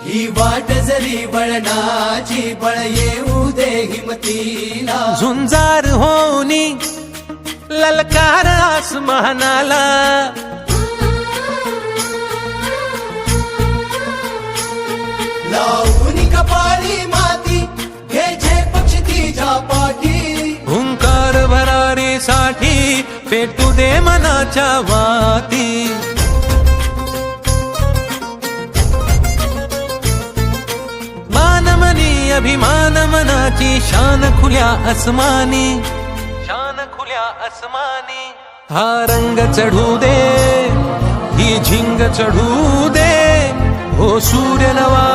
ही वाट जरी वळणाची बळ येऊ दे हिमतीला झुंजार होनी ललकार आसमानाला लावून कपाळी माती घे पक्ष तिच्या पाठी हुंकार भरारीसाठी पेटू दे मनाच्या वाती मानमनी अभिमान मनाची शान खुल्या आसमानी शान खुल्या आसमानी हा रंग चढू दे ही झिंग चढू दे हो सूर्य नवा